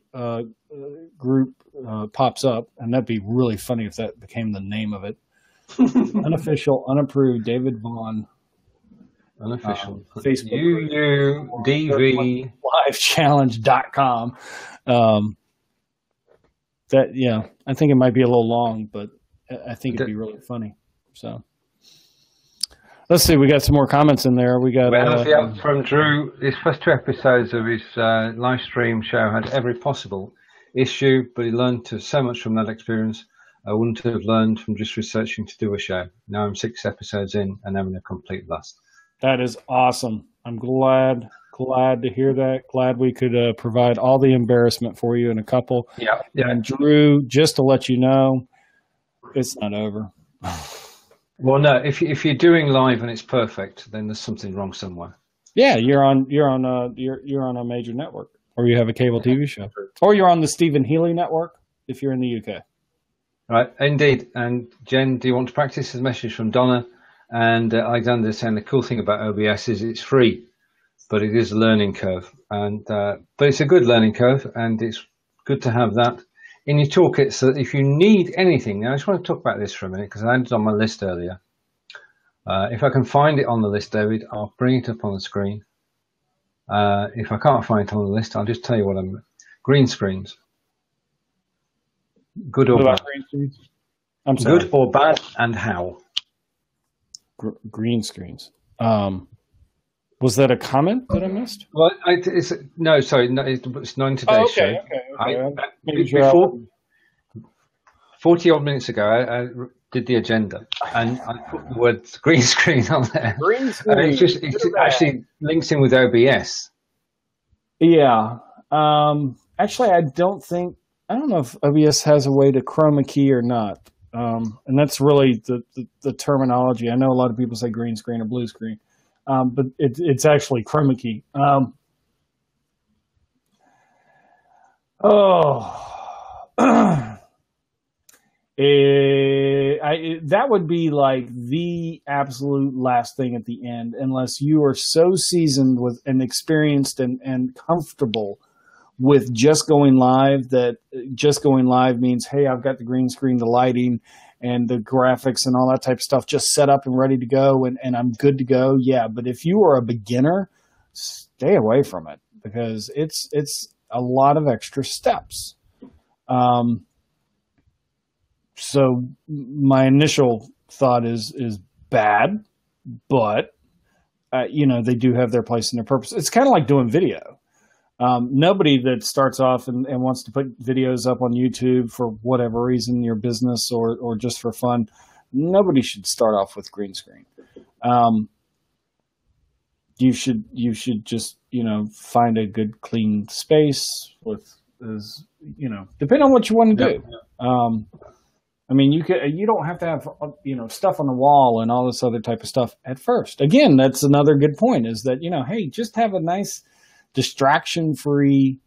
group pops up, and that'd be really funny if that became the name of it. Unofficial, unapproved David Vaughan. Unofficial. Facebook UUDV livechallenge.com. I think it might be a little long, but I think it'd be really funny. So let's see. We got some more comments in there. We got from Drew. His first 2 episodes of his live stream show had every possible issue, but he learned so much from that experience. I wouldn't have learned from just researching to do a show. Now I'm 6 episodes in and having a complete blast. That is awesome. I'm glad to hear that. Glad we could provide all the embarrassment for you in a couple. Yeah. And Drew, just to let you know, it's not over. Well, no. If you're doing live and it's perfect, then there's something wrong somewhere. Yeah, you're on a major network, or you have a cable TV show, or you're on the Steven Healey network if you're in the UK. Right, indeed. And Jen, do you want to practice? This message from Donna and Alexander saying the cool thing about OBS is it's free, but it is a learning curve, and but it's a good learning curve, and it's good to have that in your toolkit so that if you need anything. Now, I just want to talk about this for a minute because I had it on my list earlier. If I can find it on the list, David, I'll bring it up on the screen. If I can't find it on the list, I'll just tell you what I'm. Green screens. Good or bad? Green screens? I'm sorry. Good or bad, and how? Green screens. Was that a comment that I missed? Well, it's 9 today's show. Okay. 40 odd minutes ago, I did the agenda, and I put the word green screen on there. Green screen. It actually links in with OBS. Yeah. Actually, I don't know if OBS has a way to chroma key or not. And that's really the terminology. I know a lot of people say green screen or blue screen, but it's actually chroma key. That would be like the absolute last thing at the end, unless you are so seasoned with and experienced and comfortable with just going live that just going live means, hey, I've got the green screen, the lighting, and the graphics and all that type of stuff just set up and ready to go, and I'm good to go. Yeah, but if you are a beginner, stay away from it because it's a lot of extra steps. So my initial thought is bad, but they do have their place and their purpose. It's kind of like doing video. Nobody that starts off and wants to put videos up on YouTube for whatever reason, your business or just for fun, nobody should start off with green screen. You should just, find a good clean space depending on what you want to do. You don't have to have, stuff on the wall and all this other type of stuff at first. Again, that's another good point is that, hey, just have a nice distraction-free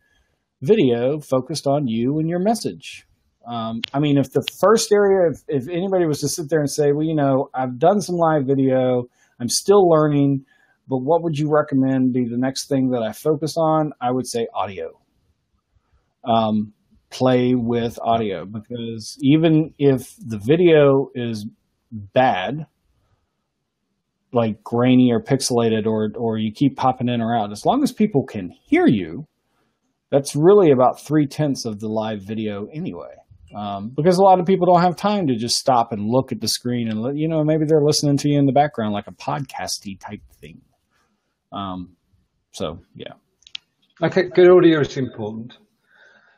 video focused on you and your message. If the first area, if anybody was to sit there and say, well, I've done some live video, I'm still learning, but what would you recommend be the next thing that I focus on? I would say audio. Play with audio, because even if the video is bad, like grainy or pixelated, or you keep popping in or out, as long as people can hear you, that's really about 3/10 of the live video anyway. Because a lot of people don't have time to just stop and look at the screen and maybe they're listening to you in the background like a podcasty type thing. Yeah. Okay, good audio is important.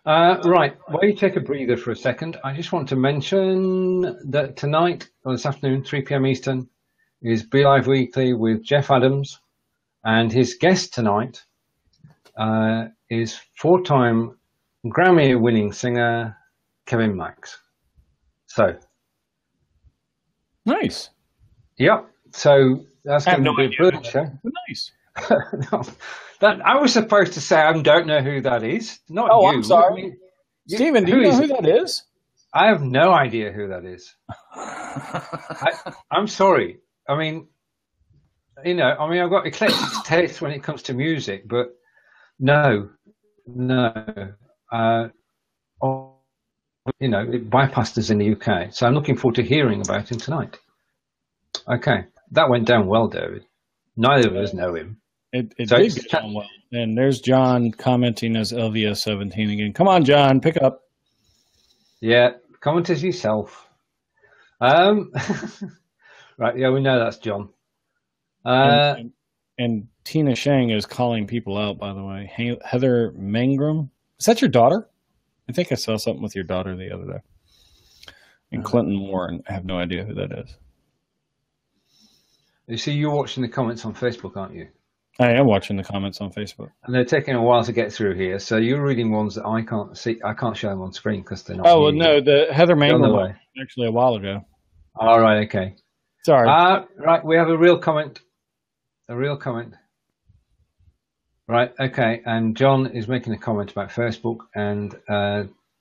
Right, while you take a breather for a second, I just want to mention that tonight, or this afternoon, 3 p.m. Eastern, is Belive Weekly with Jeff Adams, and his guest tonight is 4-time Grammy-winning singer Kevin Max. So, nice. Yep. So that's going to be a brilliant show. Nice. No, that I was supposed to say I don't know who that is. Not you. I'm sorry. Steven, do you know who that is? I have no idea who that is. I'm sorry. I've got eclectic taste when it comes to music, but no. It bypassed us in the UK. So I'm looking forward to hearing about him tonight. Okay. That went down well, David. Neither of us know him. It did get down well. And there's John commenting as LVS17 again. Come on, John, pick up. Yeah, comment as yourself. Right, yeah, we know that's John. And Tina Shang is calling people out, by the way. Heather Mangrum. Is that your daughter? I think I saw something with your daughter the other day. And Clinton Warren. I have no idea who that is. You see, you're watching the comments on Facebook, aren't you? I am watching the comments on Facebook. And they're taking a while to get through here. So you're reading ones that I can't see. I can't show them on screen because they're not. Oh, well, no, the Heather Mangrum was actually a while ago. All right, okay. Sorry. Right, we have a real comment. Right, okay. And John is making a comment about Facebook, and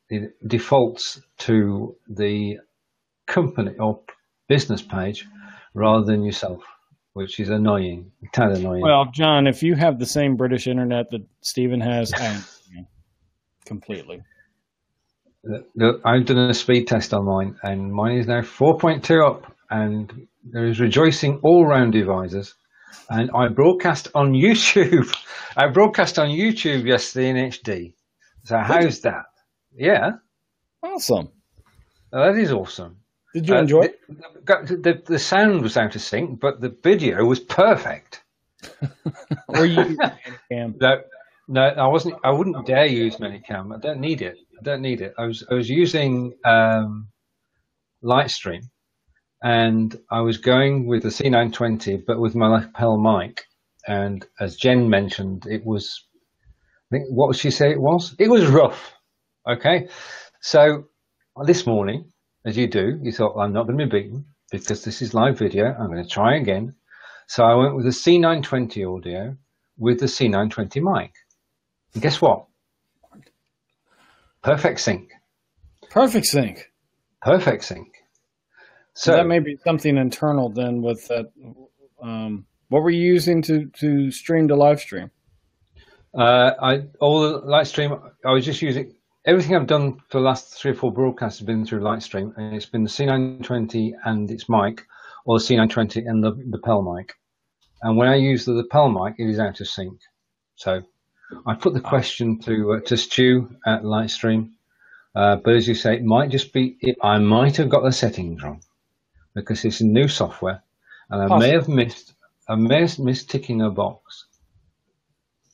it defaults to the company or business page rather than yourself, which is annoying. Kind of annoying. Well, John, if you have the same British internet that Steven has, I understand completely. Look, I've done a speed test on mine, and mine is now 4.2 up, and there is rejoicing all round devices. And I broadcast on YouTube. I broadcast on YouTube yesterday in HD. So how's that? Yeah. Awesome. That is awesome. Did you enjoy it? The sound was out of sync, but the video was perfect. Were you using Minicam? No, I wasn't. I wouldn't dare use Minicam. I don't need it. I was using Lightstream, and I was going with the C920, but with my lapel mic. And as Jen mentioned, it was. I think what would she say it was? It was rough. Okay, so this morning, as you do, you thought, well, I'm not going to be beaten because this is live video. I'm going to try again. So I went with the C920 audio with the C920 mic. And guess what? Perfect sync. Perfect sync. Perfect sync. So that may be something internal then with that. What were you using to stream to live stream? All the Lightstream, I was just using. Everything I've done for the last 3 or 4 broadcasts has been through Lightstream, and it's been the C920 and its mic, or the C920 and the lapel mic. And when I use the lapel mic, it is out of sync. So I put the question to Stu at Lightstream, But as you say, it might just be, I might have got the settings wrong because it's new software, and I may have missed ticking a box.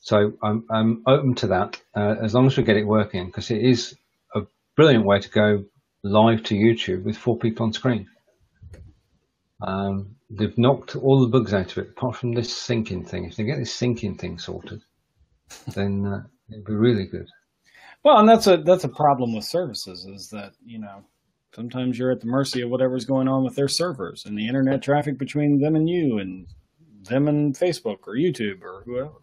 So I'm open to that as long as we get it working, because it is a brilliant way to go live to YouTube with 4 people on screen. They've knocked all the bugs out of it, apart from this syncing thing. If they get this syncing thing sorted, then it'd be really good. Well, and that's a problem with services, is that, you know, sometimes you're at the mercy of whatever's going on with their servers and the internet traffic between them and you and them and Facebook or YouTube or whoever.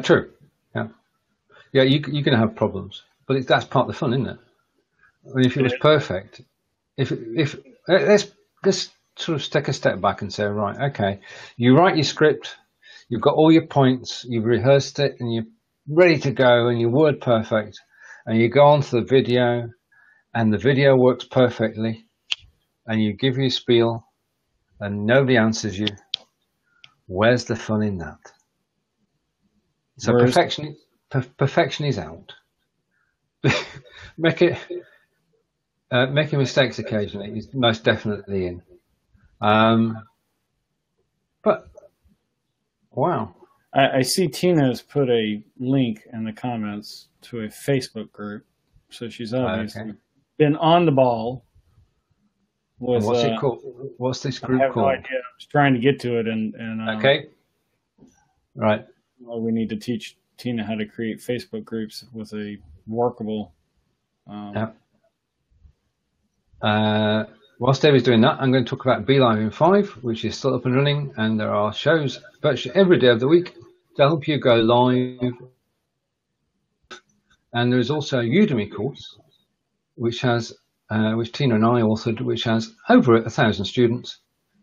True. Yeah. You can have problems, but that's part of the fun, isn't it? I mean, if it was perfect, if let's sort of take a step back and say, right, okay, you write your script, you've got all your points, you've rehearsed it, and you're ready to go, and you're word perfect, and you go on to the video, and the video works perfectly, and you give your spiel, and nobody answers you. Where's the fun in that? So perfection is out. Making mistakes occasionally is most definitely in. But wow. I see Tina has put a link in the comments to a Facebook group, so she's obviously been on the ball. With, what's it called? What's this group called? I have no idea. I was trying to get to it, and okay, right. Well, we need to teach Tina how to create Facebook groups with a workable. Whilst David's doing that, I'm going to talk about Belive in 5, which is still up and running, and there are shows virtually every day of the week to help you go live. And there is also a Udemy course, which has, which Tina and I authored, which has over 1,000 students,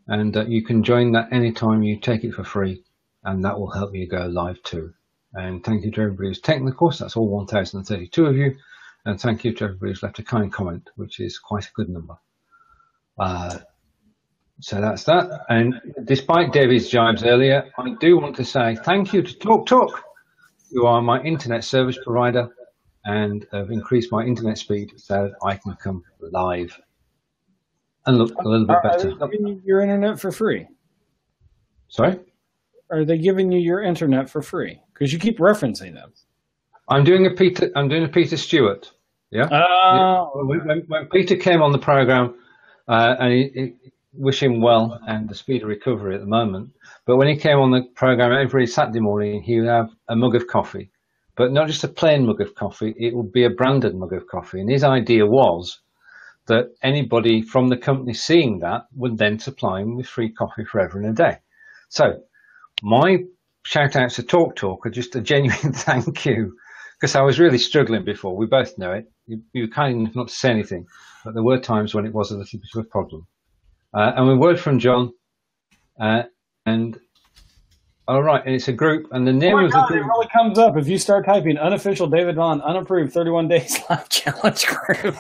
and you can join that anytime you take it for free, and that will help you go live too. And thank you to everybody who's taken the course. That's all 1,032 of you. And thank you to everybody who's left a kind comment, which is quite a good number. So that's that. And despite David's jibes earlier, I do want to say thank you to TalkTalk, who are my internet service provider and have increased my internet speed so that I can come live and look a little bit better. Are they giving you your internet for free? Sorry? Are they giving you your internet for free? Because you keep referencing them. I'm doing a Peter Stewart. Yeah. When Peter came on the program, and he wish him well and the speed of recovery at the moment. But when he came on the program every Saturday morning, he would have a mug of coffee, but not just a plain mug of coffee. It would be a branded mug of coffee. And his idea was that anybody from the company seeing that would then supply him with free coffee forever and a day. So my shout outs to TalkTalk are just a genuine thank you, because I was really struggling before. We both know it. You were kind enough not to say anything, but there were times when it was a little bit of a problem. And a word from John, and all right, and it's a group, and the name of the group. It really comes up if you start typing unofficial David Vaughan unapproved 31 days live challenge group.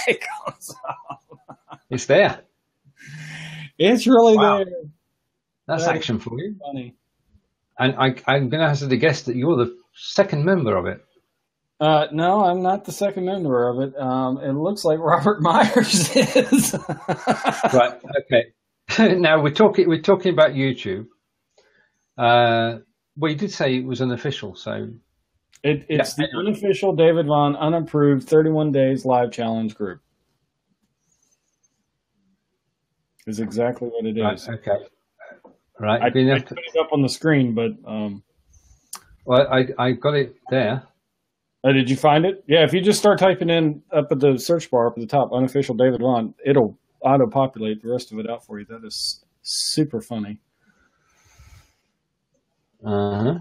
It comes up. It's there. It's really there. That's action for you. Funny. And I'm going to hazard a guess that you're the second member of it. No, I'm not the second member of it. It looks like Robert Myers is. Right. Okay. Now we're talking about YouTube. Well, you did say it was unofficial, so it's the unofficial David Vaughan unapproved 31 days live challenge group. Is exactly what it is. Right, okay. Right. I put it up on the screen, but well, I got it there. Did you find it? Yeah, if you just start typing in up at the search bar up at the top, unofficial David Vaughan, it'll auto-populate the rest of it out for you. That is super funny. Uh-huh.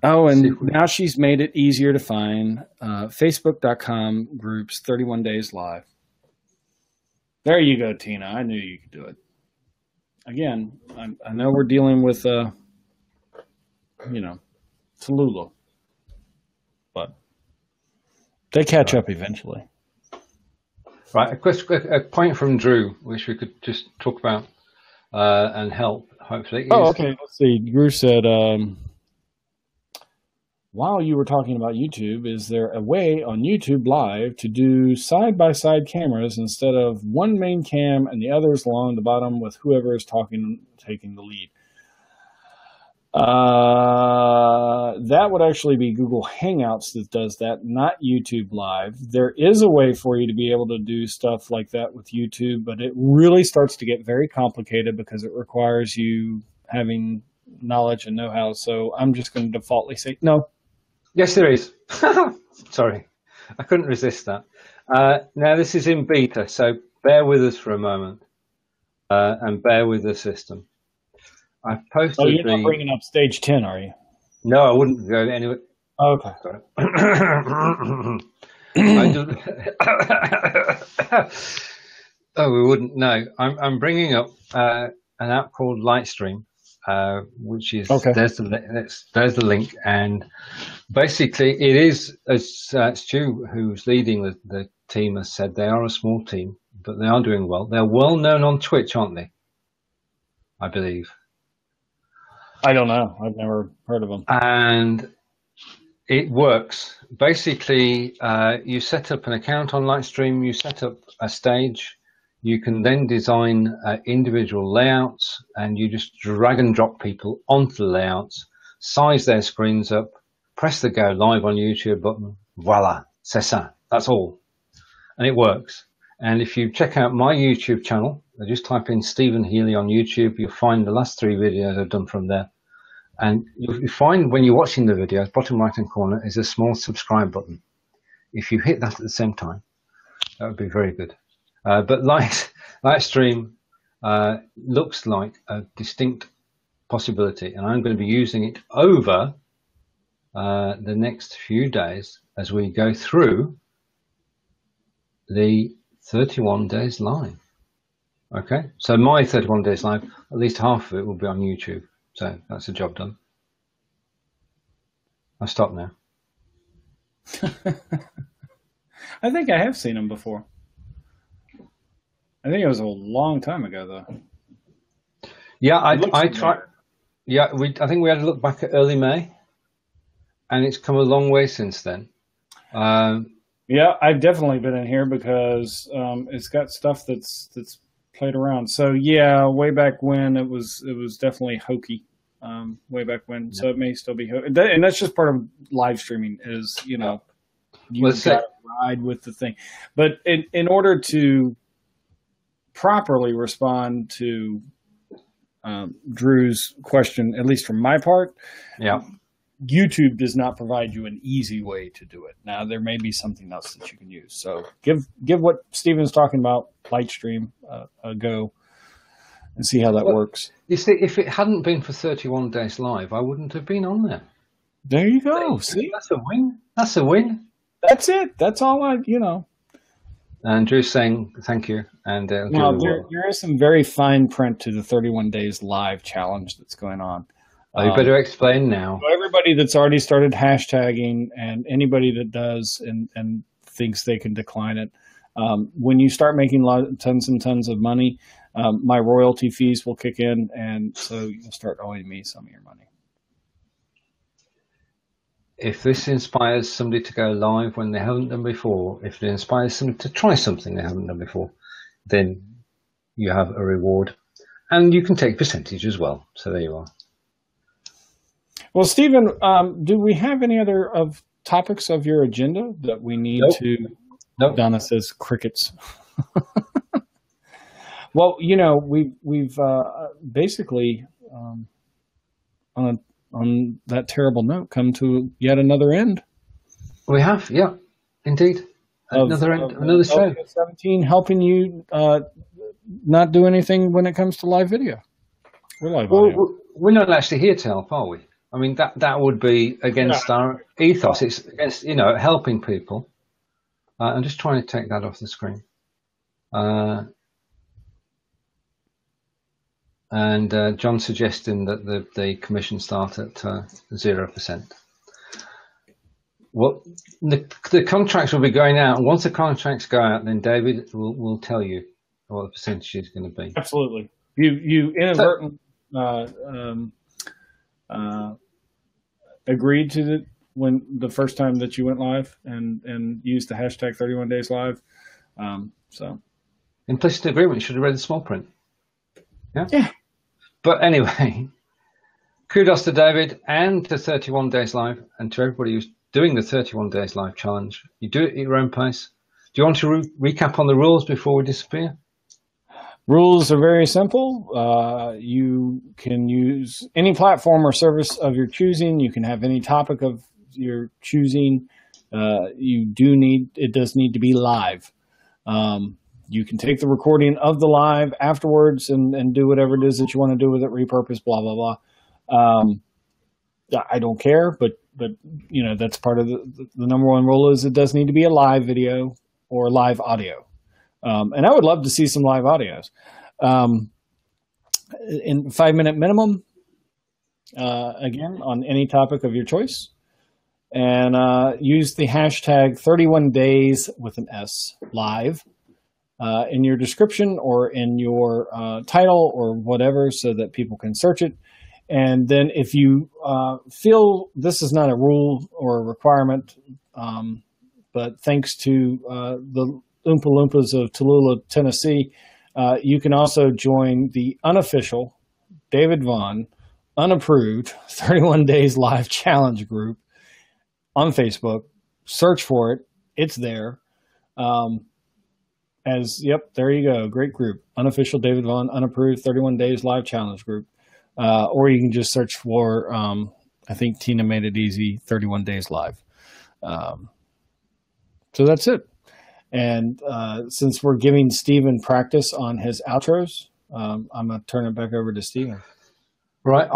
Oh, and now she's made it easier to find. Facebook.com groups 31 days live. There you go, Tina. I knew you could do it. Again, I know we're dealing with, Tallulah. But they catch up eventually. Right, a point from Drew, which we could just talk about and help, hopefully. Okay. Let's see. Drew said, while you were talking about YouTube, is there a way on YouTube Live to do side-by-side cameras instead of one main cam and the others along the bottom with whoever is talking taking the lead? That would actually be Google Hangouts that does that, not YouTube Live. There is a way for you to be able to do stuff like that with YouTube, but it really starts to get very complicated because it requires you having knowledge and know-how. So I'm just going to defaultly say no. Yes, there is. Sorry, I couldn't resist that. Now, this is in beta, so bear with us for a moment and bear with the system. I've posted. Oh, you're not bringing up stage 10, are you? No, I wouldn't go anywhere. Okay. Oh, we wouldn't. No, I'm bringing up an app called Lightstream, which is okay. There's the link, and basically it is, as Stu, who's leading the team, has said, they are a small team, but they are doing well. They're well known on Twitch, aren't they? I believe. I don't know. I've never heard of them. And it works. Basically, you set up an account on Lightstream, you set up a stage, you can then design individual layouts, and you just drag and drop people onto the layouts, size their screens up, press the go live on YouTube button, voila, c'est ça, that's all. And it works. And if you check out my YouTube channel, just type in Steven Healey on YouTube, you'll find the last 3 videos I've done from there. And you find when you're watching the video, bottom right hand corner is a small subscribe button. If you hit that at the same time, that would be very good. But Lightstream looks like a distinct possibility, and I'm going to be using it over the next few days as we go through the 31 days live. Okay, so my 31 days live, at least half of it will be on YouTube. So that's a job done. I'll stop now. I think I have seen them before. I think it was a long time ago, though. Yeah, I tried. Yeah, I think we had a look back at early May, and it's come a long way since then. Yeah, I've definitely been in here because it's got stuff that's played around. So yeah, way back when it was definitely hokey. Way back when, so it may still be, and that's just part of live streaming. Is you got to ride with the thing, but in order to properly respond to Drew's question, at least from my part, YouTube does not provide you an easy way to do it. Now there may be something else that you can use. So give what Steven's talking about, Lightstream, a go. And see how that works. You see, if it hadn't been for 31 days live, I wouldn't have been on there. There you go. See, that's a win. That's a win. That's it. That's all And Drew's saying thank you. And now there is some very fine print to the 31 days live challenge that's going on. Oh, you better explain now. So everybody that's already started hashtagging, and anybody that does and thinks they can decline it, when you start making tons and tons of money, my royalty fees will kick in, and so you'll start owing me some of your money. If this inspires somebody to go live when they haven't done before, if it inspires somebody to try something they haven't done before, then you have a reward, and you can take percentage as well. So there you are. Well, Steven, do we have any other topics of your agenda that we need to? Nope. Donna says crickets. Well, we've basically on that terrible note come to yet another end. We have, yeah, indeed, another show. LVS17 helping you not do anything when it comes to live video. We're not actually here to help, are we? I mean, that would be against our ethos. It's against helping people. I'm just trying to take that off the screen. And John suggesting that the commission start at 0%. Well, the contracts will be going out, and once the contracts go out, then David will tell you what the percentage is going to be. Absolutely. You inadvertently agreed to when the first time that you went live and used the hashtag 31 days live. So implicit agreement. You should have read the small print. Yeah. But anyway, kudos to David and to 31 Days Live and to everybody who's doing the 31 Days Live challenge. You do it at your own pace. Do you want to recap on the rules before we disappear? Rules are very simple. You can use any platform or service of your choosing. You can have any topic of your choosing. It does need to be live. You can take the recording of the live afterwards and do whatever it is that you want to do with it, repurpose, blah, blah, blah. I don't care, but that's part of the number one rule is it does need to be a live video or live audio. And I would love to see some live audios. In 5-minute minimum, again, on any topic of your choice. And use the hashtag 31 days with an S live in your description or in your title or whatever so that people can search it. And then if you feel this is not a rule or a requirement, but thanks to the Oompa Loompas of Tallulah, Tennessee, you can also join the unofficial David Vaughan unapproved 31 Days Live Challenge group on Facebook. Search for it. It's there. There you go. Great group. Unofficial David Vaughan unapproved 31 Days Live Challenge group. Or you can just search for, I think Tina made it easy, 31 Days Live. So that's it. And since we're giving Steven practice on his outros, I'm going to turn it back over to Steven. Right.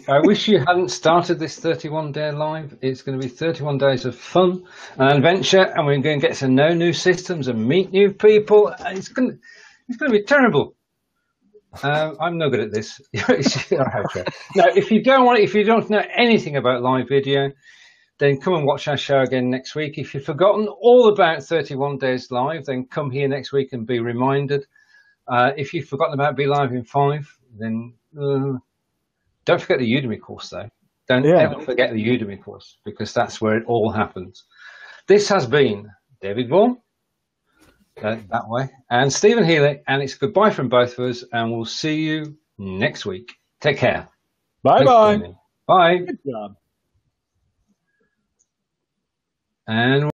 I wish you hadn't started this 31-day live. It's going to be 31 days of fun and adventure, and we're going to get to know new systems and meet new people. It's going to be terrible. I'm no good at this. Now, if you don't know anything about live video, then come and watch our show again next week. If you've forgotten all about 31 Days Live, then come here next week and be reminded. If you've forgotten about Be Live in 5, then don't forget the Udemy course, though. Don't ever forget the Udemy course, because that's where it all happens. This has been David Vaughan, that way, and Steven Healey, and it's goodbye from both of us, and we'll see you next week. Take care. Bye-bye. Bye. Good job. And